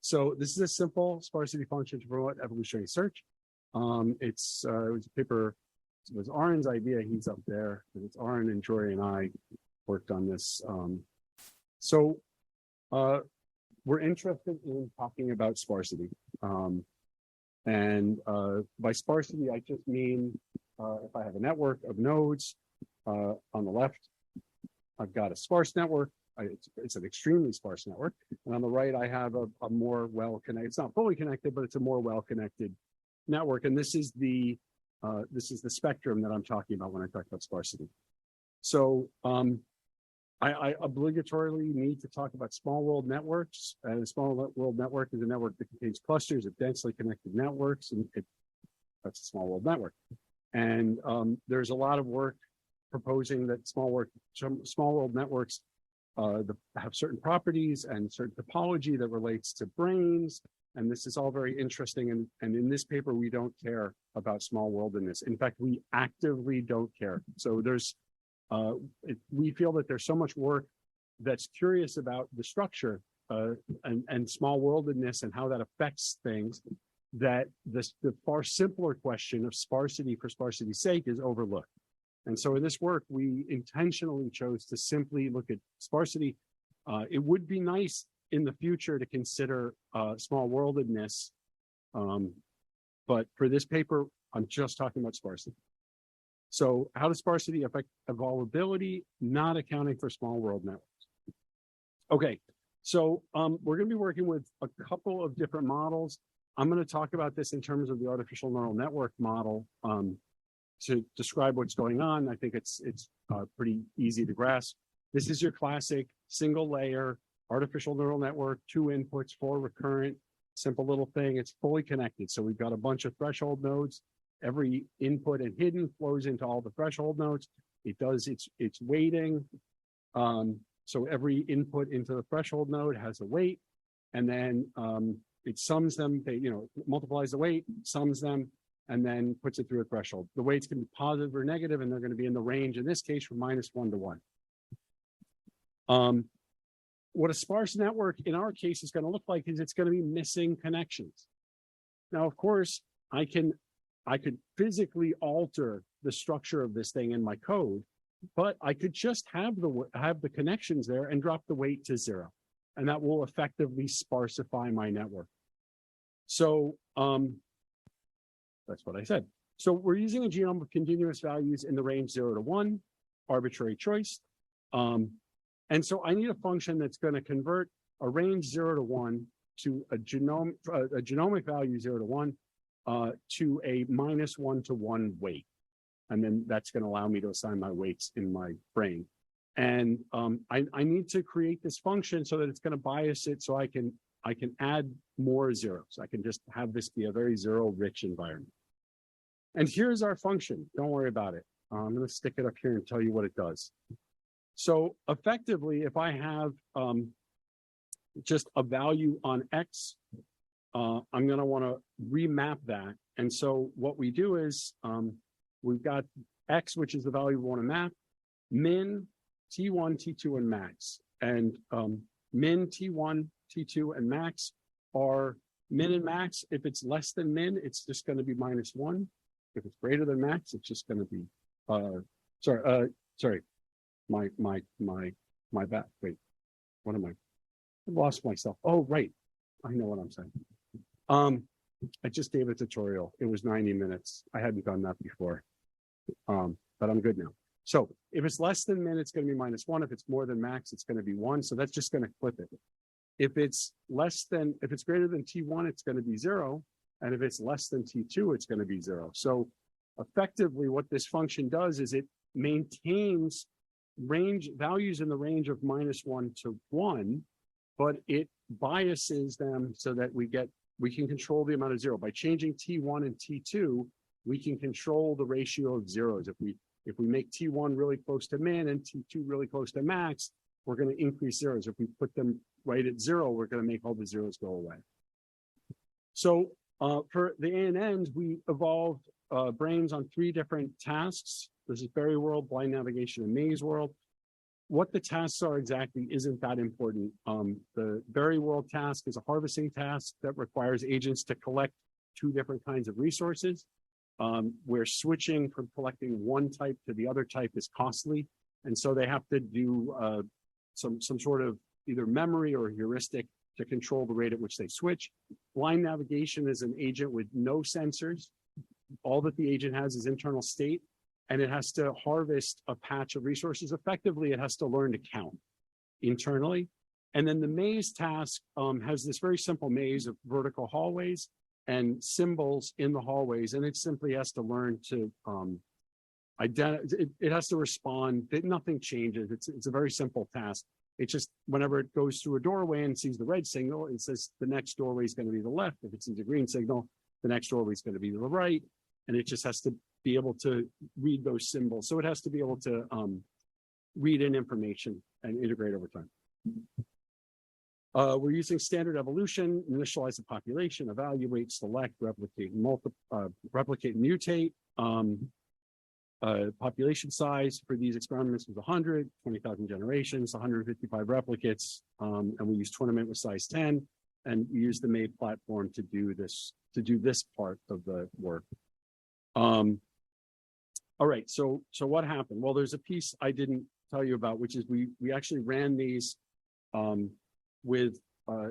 So this is a simple sparsity function to promote evolutionary search. It was a paper, it was Arend's idea. He's up there. It's Arend and Jory and I worked on this. We're interested in talking about sparsity. By sparsity, I just mean if I have a network of nodes on the left, I've got a sparse network. It's an extremely sparse network. And on the right, I have a more well-connected, it's not fully connected, but it's a more well-connected network. And this is the spectrum that I'm talking about when I talk about sparsity. So I obligatorily need to talk about small world networks. And a small world network is a network that contains clusters of densely connected networks. And that's a small world network. And there's a lot of work proposing that small world networks have certain properties and certain topology that relates to brains. And this is all very interesting. And in this paper, we don't care about small worldedness. In fact, we actively don't care. So we feel that there's so much work that's curious about the structure and small worldedness and how that affects things, that the far simpler question of sparsity for sparsity's sake is overlooked. And so in this work, we intentionally chose to simply look at sparsity. It would be nice in the future to consider small worldedness, but for this paper, I'm just talking about sparsity. So how does sparsity affect evolvability, not accounting for small world networks? Okay, so we're going to be working with a couple of different models. I'm going to talk about this in terms of the artificial neural network model to describe what's going on. I think it's pretty easy to grasp. This is your classic single layer artificial neural network, 2 inputs, 4 recurrent, simple little thing. It's fully connected. So we've got a bunch of threshold nodes. Every input and hidden flows into all the threshold nodes. It does its weighting. So every input into the threshold node has a weight, and then it sums them, multiplies the weight, sums them, and then puts it through a threshold. The weights can be positive or negative, and they're going to be in the range, in this case, from -1 to 1. What a sparse network in our case is going to look like is it's going to be missing connections. Now, of course, I could physically alter the structure of this thing in my code, but I could just have the connections there and drop the weight to 0, and that will effectively sparsify my network. So that's what I said. So we're using a genome of continuous values in the range 0 to 1, arbitrary choice. And so I need a function that's going to convert a range 0 to 1 to a genomic value 0 to 1 to a -1 to 1 weight. And then that's going to allow me to assign my weights in my brain. And I need to create this function so that it's going to bias it so I can add more zeros. I can just have this be a very zero-rich environment. And here's our function. Don't worry about it. I'm going to stick it up here and tell you what it does. So effectively, if I have just a value on X, I'm going to want to remap that. And so what we do is we've got X, which is the value we want to map, min, T1, T2, and max. And min, T1, T2, and max are min and max. If it's less than min, it's just going to be -1. If it's greater than max, it's just going to be, my bad. Wait, what am I? I lost myself. Oh, right. I know what I'm saying. I just gave a tutorial. It was 90 minutes. I hadn't done that before, but I'm good now. So if it's less than min, it's going to be -1. If it's more than max, it's going to be 1. So that's just going to flip it. If it's greater than T1, it's going to be 0. And if it's less than T2, it's going to be 0. So effectively what this function does is it maintains range values in the range of -1 to 1, but it biases them so that we can control the amount of 0. By changing T1 and T2, we can control the ratio of zeros. If we make T1 really close to min and T2 really close to max, we're going to increase zeros. If we put them right at 0, we're going to make all the zeros go away. So for the ANNs, we evolved brains on 3 different tasks. This is Berry World, Blind Navigation, and Maze World. what the tasks are exactly isn't that important. The Berry World task is a harvesting task that requires agents to collect two different kinds of resources, where switching from collecting one type to the other type is costly. And so they have to do some sort of either memory or heuristic to control the rate at which they switch. Blind navigation is an agent with no sensors. All that the agent has is internal state, and it has to harvest a patch of resources. Effectively, it has to learn to count internally. And then the maze task has this very simple maze of vertical hallways and symbols in the hallways, and it simply has to learn to it has to respond. Nothing changes. It's a very simple task. It's just whenever it goes through a doorway and sees the red signal, it says the next doorway is going to be the left. If it sees a green signal, the next doorway is going to be to the right. And it just has to be able to read those symbols. So it has to be able to read in information and integrate over time. We're using standard evolution, initialize the population, evaluate, select, replicate, replicate, and mutate. Population size for these experiments was 100, 20,000 generations, 155 replicates, and we use tournament with size 10, and we use the MAVE platform to do this part of the work. All right, so what happened? Well, there's a piece I didn't tell you about, which is we actually ran these with,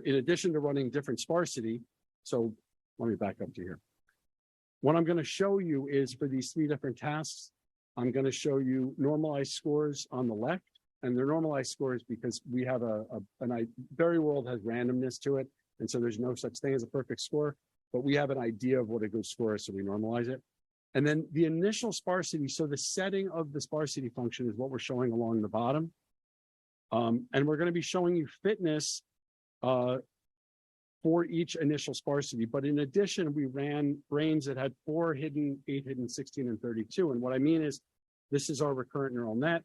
in addition to running different sparsity. So let me back up to here. What I'm going to show you is for these three different tasks, I'm going to show you normalized scores on the left, and they're normalized scores because we have Berry World has randomness to it, and so there's no such thing as a perfect score, but we have an idea of what a good score is, so we normalize it. And then the initial sparsity, so the setting of the sparsity function is what we're showing along the bottom. And we're going to be showing you fitness for each initial sparsity. But in addition, we ran brains that had 4 hidden, 8 hidden, 16, and 32. And what I mean is, this is our recurrent neural net.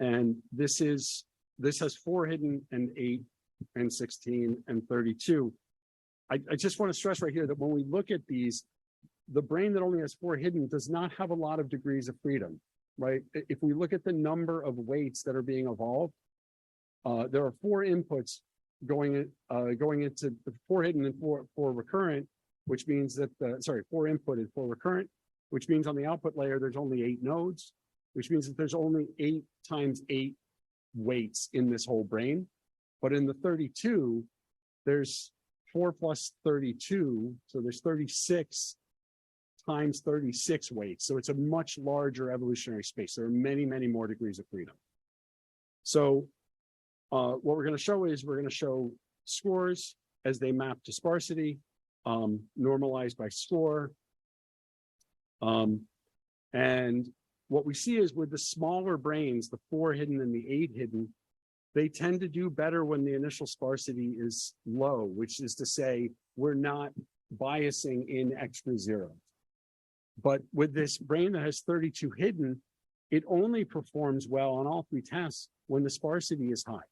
And this has 4 hidden and 8 and 16 and 32. I just want to stress right here that when we look at these, the brain that only has 4 hidden does not have a lot of degrees of freedom, right? If we look at the number of weights that are being evolved, there are 4 inputs going into the 4 hidden and 4 recurrent, which means that 4 input and 4 recurrent, which means on the output layer there's only 8 nodes, which means that there's only 8 times 8 weights in this whole brain. But in the 32, there's 4 plus 32, so there's 36 times 36 weights. So it's a much larger evolutionary space. There are many, many more degrees of freedom. So what we're going to show is we're going to show scores as they map to sparsity, normalized by score. And what we see is with the smaller brains, the 4 hidden and the 8 hidden, they tend to do better when the initial sparsity is low, which is to say we're not biasing in extra zeros. But with this brain that has 32 hidden, it only performs well on all 3 tests when the sparsity is high.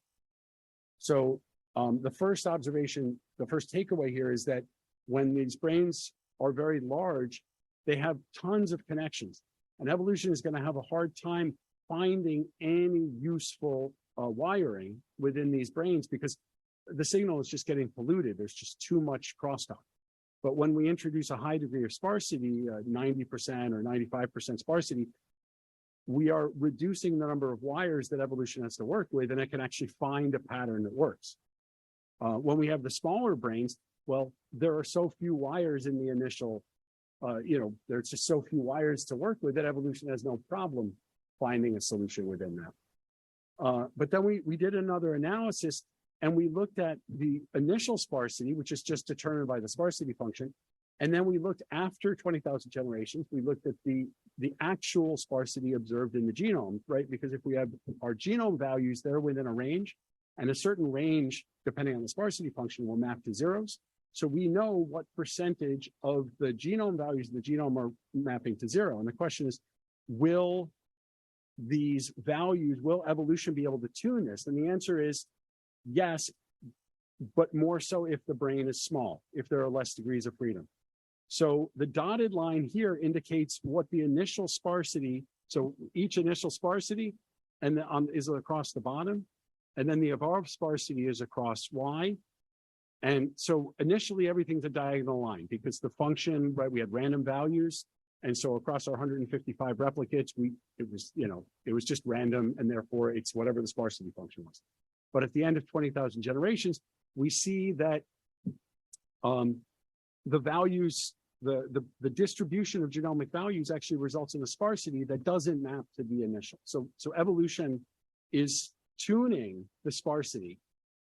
So the first observation, the first takeaway here is that when these brains are very large, they have tons of connections. And evolution is going to have a hard time finding any useful wiring within these brains because the signal is just getting polluted. There's just too much crosstalk. But when we introduce a high degree of sparsity, 90% or 95% sparsity, we are reducing the number of wires that evolution has to work with, and it can actually find a pattern that works. When we have the smaller brains, well, there are so few wires in the initial, there's just so few wires to work with that evolution has no problem finding a solution within that. But then we did another analysis, and we looked at the initial sparsity, which is just determined by the sparsity function. And then we looked after 20,000 generations, we looked at the actual sparsity observed in the genome, right? Because if we have our genome values, they're within a range, and a certain range, depending on the sparsity function, will map to zeros. So we know what percentage of the genome values of the genome are mapping to 0. And the question is, will these values, will evolution be able to tune this? And the answer is yes, but more so if the brain is small, if there are less degrees of freedom. So the dotted line here indicates what the initial sparsity, so each initial sparsity and is across the bottom, and then the above sparsity is across Y. And so initially everything's a diagonal line because the function, right, we had random values. And so across our 155 replicates, it was just random, and therefore it's whatever the sparsity function was. But at the end of 20,000 generations, we see that the values, the distribution of genomic values actually results in a sparsity that doesn't map to the initial. So evolution is tuning the sparsity.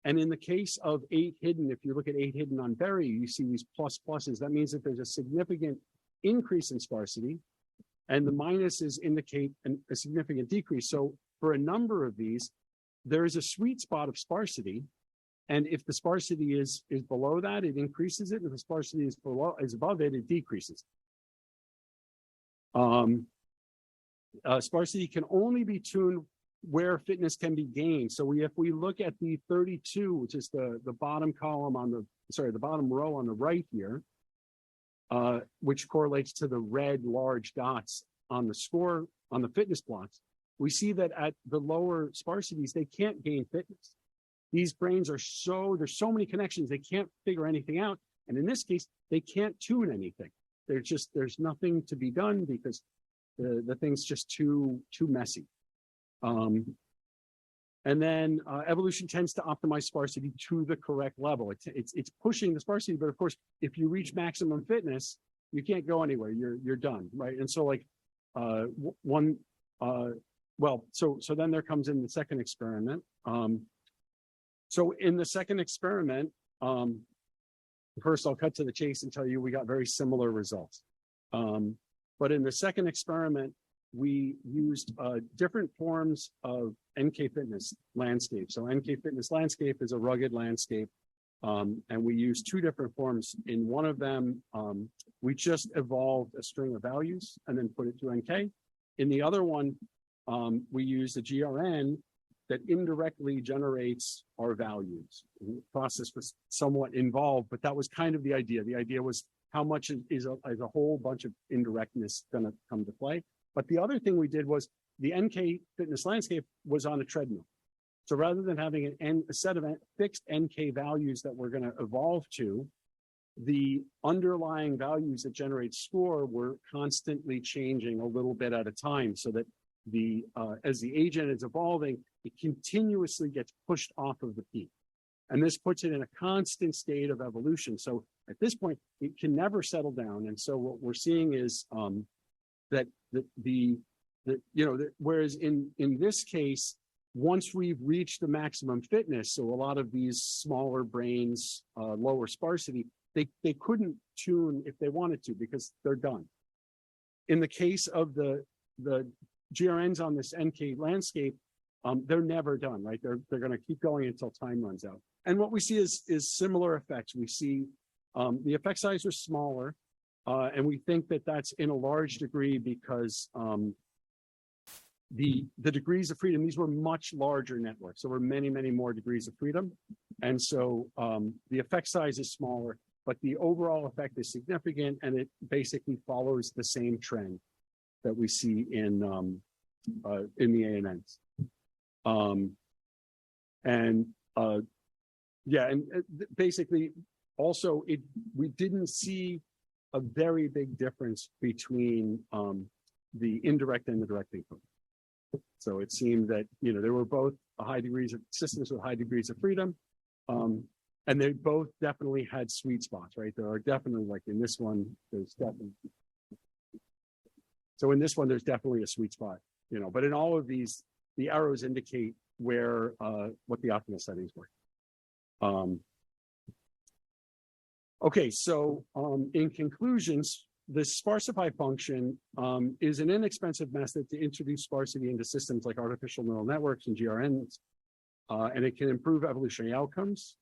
And in the case of 8 hidden, if you look at 8 hidden on Berry, you see these pluses. That means that there's a significant increase in sparsity, and the minuses indicate a significant decrease. So for a number of these, there is a sweet spot of sparsity. And if the sparsity is below that, it increases it. And if the sparsity is above it, it decreases. Sparsity can only be tuned where fitness can be gained. So if we look at the 32, which is the bottom column the bottom row on the right here, which correlates to the red large dots on the score on the fitness plots, we see that at the lower sparsities, they can't gain fitness. These brains there's so many connections, they can't figure anything out. And in this case, they can't tune anything. There's nothing to be done because the thing's just too messy. And then evolution tends to optimize sparsity to the correct level. It's pushing the sparsity, but of course, if you reach maximum fitness, you can't go anywhere. You're done, right? And so like so then there comes in the second experiment. So in the second experiment, first I'll cut to the chase and tell you we got very similar results. But in the second experiment, we used different forms of NK fitness landscape. So NK fitness landscape is a rugged landscape, and we used 2 different forms. In one of them, we just evolved a string of values and then put it to NK. In the other one, we used a GRN that indirectly generates our values. The process was somewhat involved, but that was kind of the idea. The idea was how much is a whole bunch of indirectness going to come to play. But the other thing we did was the NK fitness landscape was on a treadmill. So rather than having a set of fixed NK values that we're going to evolve to, the underlying values that generate score were constantly changing a little bit at a time, so that as the agent is evolving, it continuously gets pushed off of the peak. And this puts it in a constant state of evolution. So at this point, it can never settle down. And so what we're seeing is that whereas in this case, once we've reached the maximum fitness, so a lot of these smaller brains, lower sparsity, they couldn't tune if they wanted to because they're done. In the case of the GRNs on this NK landscape, they're never done, right? They're going to keep going until time runs out. And what we see is similar effects. We see the effect size are smaller, and we think that that's in a large degree because the degrees of freedom, these were much larger networks. There were many, many more degrees of freedom. And so the effect size is smaller, but the overall effect is significant, and it basically follows the same trend that we see in the ANNs. Basically, also, we didn't see a very big difference between the indirect and the direct encoding. So it seemed that there were both high degrees of systems with high degrees of freedom, and they both definitely had sweet spots, right? There are definitely, like in this one, there's definitely. So in this one, there's definitely a sweet spot, But in all of these, the arrows indicate where what the optimal settings were. Okay, so in conclusions, the sparsify function is an inexpensive method to introduce sparsity into systems like artificial neural networks and GRNs, and it can improve evolutionary outcomes.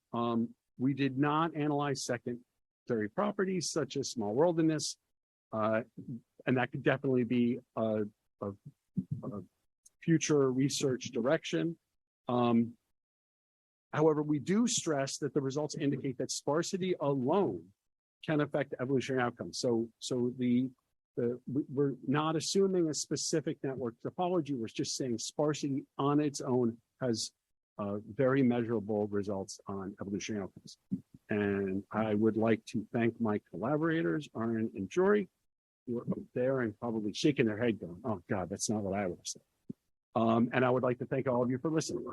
We did not analyze secondary properties such as small worldedness, and that could definitely be a future research direction. However, we do stress that the results indicate that sparsity alone can affect evolutionary outcomes. So the we're not assuming a specific network topology. We're just saying sparsity on its own has very measurable results on evolutionary outcomes. And I would like to thank my collaborators, Arend and Jory, who are up there and probably shaking their head going, oh God, that's not what I would have said. And I would like to thank all of you for listening.